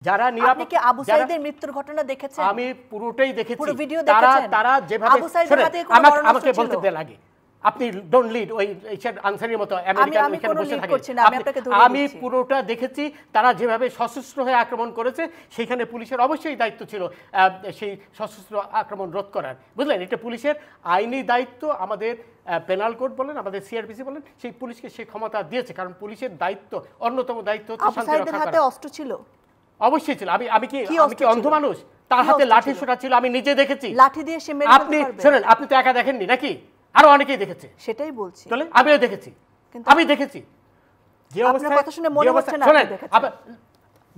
যারা আপনি কি আবু সাঈদের মৃত্যুর ঘটনা দেখেছেন? আমি পুরোটাই দেখেছি। পুরো ভিডিও দেখেছেন? তারা যেভাবে আমাকে বলতে দেন আগে, আপনি ডোন্ট লিড ওই আনসারের মতো আমেরিকান এখানে বসে থাকে। আমি পুরোটা দেখেছি। তারা যেভাবে সশস্ত্র হয়ে আক্রমণ করেছে, সেখানে পুলিশের অবশ্যই দায়িত্ব ছিল সেই সশস্ত্র আক্রমণ রোধ করার, বুঝলেন? এটা পুলিশের আইনি দায়িত্ব। আমাদের পেনাল কোড বলেন, আমাদের সিআরপিসি বলেন, সেই পুলিশকে সেই ক্ষমতা দিয়েছে, কারণ পুলিশের দায়িত্ব, অন্যতম দায়িত্ব হচ্ছে শান্তি রক্ষা করা। হাতে অস্ত্র ছিল? অবশ্যই ছিল। আমি কি অন্ধ মানুষ? তার হাতে লাঠি সোটা ছিল, আমি নিজে দেখেছি। লাঠি দিয়ে সে মেরে আপনি শুনেন, আপনি তো একা দেখেননি নাকি? আরো অনেকেই দেখেছে। সেটাই বলছি। তাহলে আমিও দেখেছি, আমি দেখেছি যে অবস্থা। কথা শুনে মনে হচ্ছে না আপনি দেখেছেন।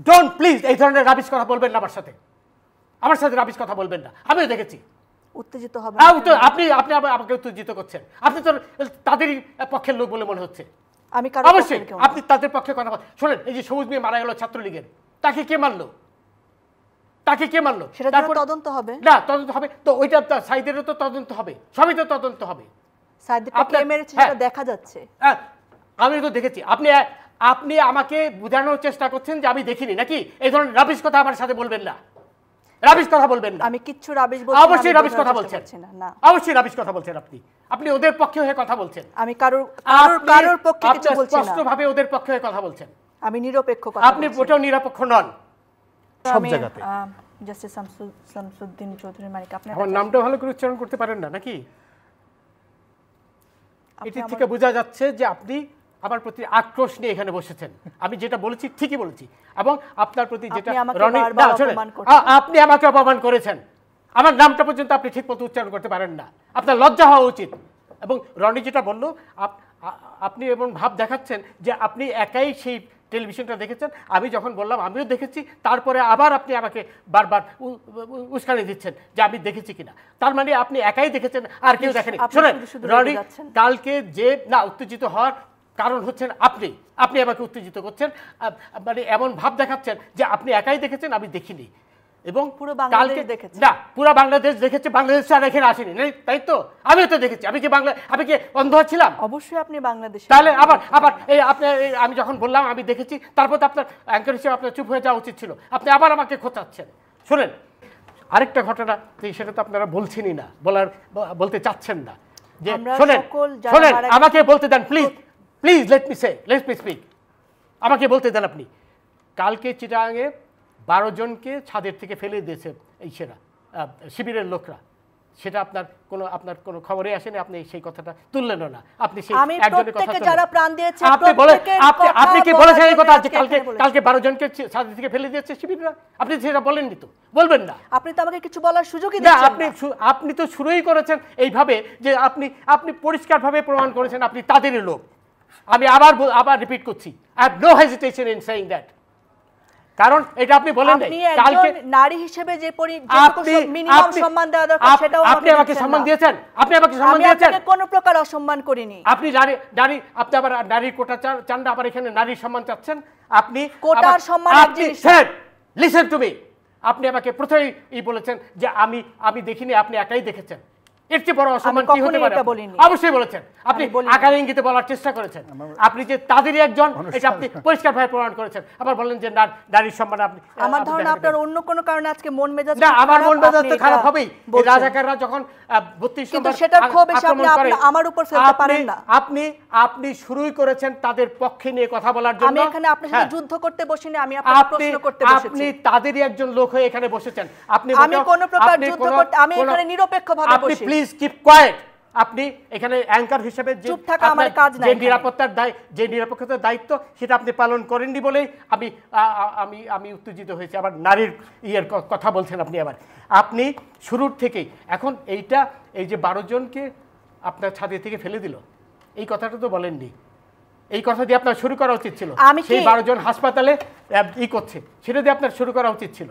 ডোন্ট প্লিজ এই ধরনের রাবিশ কথা বলবেন না আমার সাথে রাবিশ কথা বলবেন না। আমিও দেখেছি। উত্তেজিত হবে আপনি আমাকে উত্তেজিত করছেন। আপনি তো তাদেরই পক্ষের লোক বলে মনে হচ্ছে। আমি অবশ্যই আপনি তাদের পক্ষে কথা বলেন। শোনেন, এই যে সবুজ মেয়ে মারা গেল ছাত্রলীগের, তাকে কে মারলো? তারপর তদন্ত হবে না? তদন্ত হবে তো, ওইটা সাইদেরও তো তদন্ত হবে, সবই তো তদন্ত হবে। দেখা যাচ্ছে, আমি তো দেখেছি। আপনি আমাকে বোঝানোর চেষ্টা করছেন যে আমি দেখিনি নাকি? এই ধরনের রাবিশ কথা আমার সাথে বলবেন না, রাবিশ কথা বলবেন না। আমি কিচ্ছু রাবিশ বলছি না। অবশ্যই রাবিশ কথা বলছেন না, অবশ্যই রাবিশ কথা বলছেন। আপনি ওদের পক্ষে হয়ে কথা বলছেন। আমি কারোর পক্ষে কিছু বলছি না, স্পষ্টভাবে ওদের পক্ষে হয়ে কথা বলছেন। আমি নিরপেক্ষ কথা। আপনি ওটাও নিরপেক্ষ নন সব জায়গাতে। জাস্টিস শামসুদ্দিন চৌধুরী মানিক, আপনি আমার নামটা ভালো করে উচ্চারণ করতে পারেন না নাকি? এটি থেকে বোঝা যাচ্ছে যে আপনি আমার প্রতি আক্রোশ নিয়ে এখানে বসেছেন। আমি যেটা বলেছি ঠিকই বলেছি, এবং আপনার প্রতি যেটা আপনি আমাকে অপমান করেছেন, আমার নামটা পর্যন্ত আপনি ঠিক মতো উচ্চারণ করতে পারেন না। আপনার লজ্জা হওয়া উচিত। এবং রনি যেটা বলল, আপনি এমন ভাব দেখাচ্ছেন যে আপনি একাই সেই টেলিভিশনটা দেখেছেন। আমি যখন বললাম আমিও দেখেছি, তারপরে আবার আপনি আমাকে বারবার উস্কানি দিচ্ছেন যে আমি দেখেছি কিনা। তার মানে আপনি একাই দেখেছেন, আর কেউ দেখেনি। শোনেন রনি, কালকে যে না উত্তেজিত হওয়ার কারণ হচ্ছেন আপনি আমাকে উত্তেজিত করছেন, মানে এমন ভাব দেখাচ্ছেন যে আপনি একাই দেখেছেন, আমি দেখিনি। এবং কালকে না পুরো বাংলাদেশ দেখেছে, বাংলাদেশ আর এখানে আসেনি, তাই তো? আমিও তো দেখেছি। আমি কি অন্ধ ছিলাম? অবশ্যই আপনি বাংলাদেশে। তাহলে আবার আমি যখন বললাম আমি দেখেছি, তারপর তো আপনার অ্যাঙ্কার হিসেবে আপনার চুপ হয়ে যাওয়া উচিত ছিল। আপনি আবার আমাকে খোঁচাচ্ছেন। শোনেন, আরেকটা ঘটনা, সেটা তো আপনারা বলছেনই না, বলতে চাচ্ছেন না। যে শোনেন, আমাকে বলতে দেন প্লিজ, লেট মি স্পিক। আমাকে বলতে দেন। আপনি কালকে চিটাগাঙে 12 জনকে ছাদের থেকে ফেলে দিয়েছে এই শিবিরের লোকরা, সেটা আপনার কোনো খবরে আসেনি, আপনি সেই কথাটা তুললেনও না। আপনি সেই একজনের কথা যারা প্রাণ দিয়েছে আপনি কি বলেছেন এই কথা যে কালকে 12 জনকে ছাদের থেকে ফেলে দিয়েছে শিবিররা? আপনি সেটা বলেননি তো, বলবেন না। আপনি তো আমাকে কিছু বলার সুযোগই দিচ্ছেন না। আপনি তো শুরুই করেছেন এইভাবে যে আপনি পরিষ্কারভাবে প্রমাণ করেছেন আপনি তাদেরই লোক। আমি আবার রিপিট করছি, I have no hesitation in saying that. কারণ এটা আপনি বলেন কালকে নারী হিসেবে যে মিনিমাম সম্মান দেওয়া দরকার সেটাও আপনি আমাকে সম্মান দিয়েছেন। আপনি কোনো প্রকার অসম্মান করিনি। আপনি আপনি আবার নারীর কোটা চান না, আবার এখানে নারীর সম্মান চাচ্ছেন। আপনি কোটার সম্মান লিসেন টু মি। আপনি আমাকে প্রথমেই বলেছেন যে আমি দেখিনি, আপনি একাই দেখেছেন। এর চেয়ে বড় অসম্মান কি হতে পারে? অবশ্যই বলেছেন। আপনি আকার ইঙ্গিতে বলার চেষ্টা করেছেন আপনি যে তাদেরই একজন, এটা আপনি পরিষ্কারভাবে প্রমাণ করেছেন। আবার বললেন যে নারীর সম্মান। আপনি আমার ধারণা আপনার অন্য কোনো কারণে আজকে মন মেজাজ না, আমার মন মেজাজ তো খারাপ হবেই। রাজাকাররা যখন 32 নম্বর সেটা ক্ষোভ এসে আপনি আমার উপর ফেলতে পারেন না। আপনি শুরুই করেছেন তাদের পক্ষে নিয়ে কথা বলার জন্য। আমি এখানে আপনার সাথে যুদ্ধ করতে বসিনি, আমি আপনাকে প্রশ্ন করতে বসেছি। আপনি তাদেরই একজন লোক হয়ে এখানে বসেছেন। আমি কোনো প্রকার যুদ্ধ করতে, আমি এখানে নিরপেক্ষভাবে বসি। আপনি প্লিজ কিপ কোয়েট। আপনি এখানে অ্যাঙ্কার হিসেবে যে নিরাপত্তার দায়িত্ব সেটা আপনি পালন করেননি বলেই আমি উত্তেজিত হয়েছি। আবার নারীর কথা বলছেন আপনি শুরুর থেকেই। এখন এই যে 12 জনকে আপনার ছাদে থেকে ফেলে দিল, এই কথাটা তো বলেননি। এই কথা দিয়ে আপনার শুরু করা উচিত ছিল। সেই 12 জন হাসপাতালে করছে, সেটা দিয়ে আপনার শুরু করা উচিত ছিল।